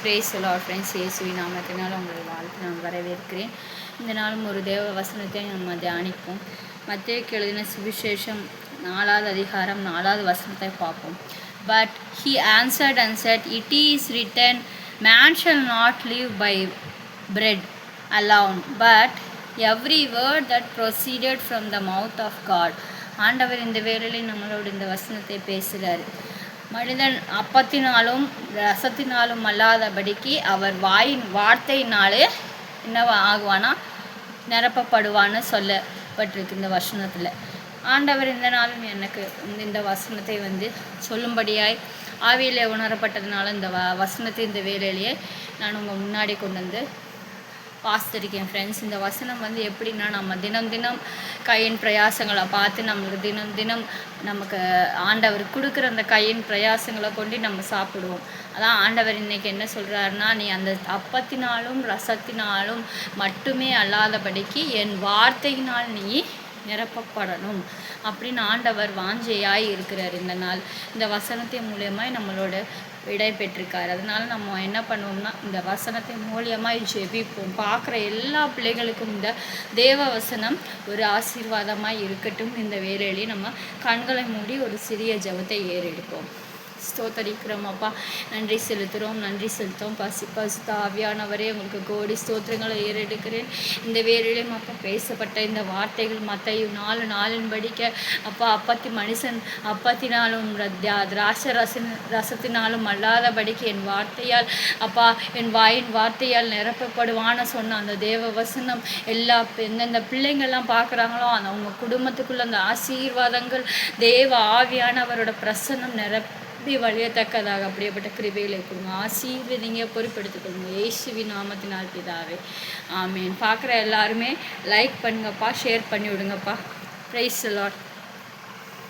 Brace Lord friends, இயேசுவின் நாமத்தினால் உங்களை வாழ்த்து நான் வரவேற்கிறேன். இந்த நாளும் ஒரு தேவ வசனத்தை நம்ம தியானிப்போம். மத்தேயுக்கு எழுதின சுவிசேஷம் 4வது அதிகாரம் 4வது வசனத்தை பார்ப்போம். But he answered and said, it is written, man shall not live by bread alone, but every word that proceeded from the mouth of God. ஆண்டவர் இந்த வேளையில் நம்மளோட இந்த வசனத்தை பேசுகிறார். மனிதன் அப்பத்தினாலும் ரசத்தினாலும் அல்லாதபடிக்கு அவர் வாயின் வார்த்தையினாலே என்னவா ஆகுவானா, நிரப்பப்படுவான்னு சொல்லப்பட்டிருக்கு இந்த வசனத்தில். ஆண்டவர் இந்த நாளும் எனக்கு இந்த வசனத்தை சொல்லும்படியாய் ஆவியிலே உணரப்பட்டதுனால இந்த வசனத்தை இந்த வேளையிலேயே நான் உங்கள் முன்னாடி கொண்டு வந்து வாசித்திருக்கேன் ஃப்ரெண்ட்ஸ். இந்த வசனம் எப்படின்னா, நம்ம தினம் தினம் கையின் பிரயாசங்களை பார்த்து நம்மளுக்கு தினம் தினம் நமக்கு ஆண்டவர் கொடுக்குற அந்த கையின் பிரயாசங்களை கொண்டு நம்ம சாப்பிடுவோம். அதான் ஆண்டவர் இன்றைக்கி என்ன சொல்கிறாருன்னா, நீ அந்த அப்பத்தினாலும் ரசத்தினாலும் மட்டுமே அல்லாதபடிக்கு என் வார்த்தையினால் நீ நிரப்பப்படணும் அப்படின்னு ஆண்டவர் வாஞ்சையாய் இருக்கிறார். இந்த நாள் இந்த வசனத்தின் மூலியமாய் நம்மளோட விடை பெற்றிருக்கார். அதனால நம்ம என்ன பண்ணுவோம்னா, இந்த வசனத்தின் மூலியமாய் ஜெபிப்போம். பார்க்குற எல்லா பிள்ளைகளுக்கும் இந்த தேவ வசனம் ஒரு ஆசீர்வாதமாய் இருக்கட்டும். இந்த வேளையிலே நம்ம கண்களை மூடி ஒரு சிறிய ஜெபத்தை ஏறெடுப்போம். ஸ்தோத்தரிக்கிறோம் அப்பா, நன்றி செலுத்துகிறோம் பசுத்த ஆவியானவரே, உங்களுக்கு கோடி ஸ்தோத்திரங்களை ஏறெடுக்கிறேன். இந்த வேளையிலும் அப்பா பேசப்பட்ட இந்த வார்த்தைகள் மத்தேயு 4:4 படிக்க அப்பா, மனுஷன் அப்பத்தினாலும் திராட்சை ரசத்தினாலும் அல்லாதபடிக்கு என் வார்த்தையால் அப்பா, என் வாயின் வார்த்தையால் நிரப்பப்படுவான்னு சொன்ன அந்த தேவ வசனம் எந்தெந்த பிள்ளைங்கள்லாம் பார்க்குறாங்களோ அவங்க குடும்பத்துக்குள்ள அந்த ஆசீர்வாதங்கள் தேவ ஆவியானவரோட பிரசன்னம் வழியத்தக்கதாக அப்படியேப்பட்ட கிருபைகளை கொடுங்க. ஆசீர்வதிங்க, பொறுப்பெடுத்துக்கொள்ளுங்க. இயேசுவின் நாமத்தினால் பிதாவே, ஆமேன். பார்க்குற எல்லாருமே லைக் பண்ணுங்கப்பா, ஷேர் பண்ணி விடுங்கப்பா. Praise the Lord.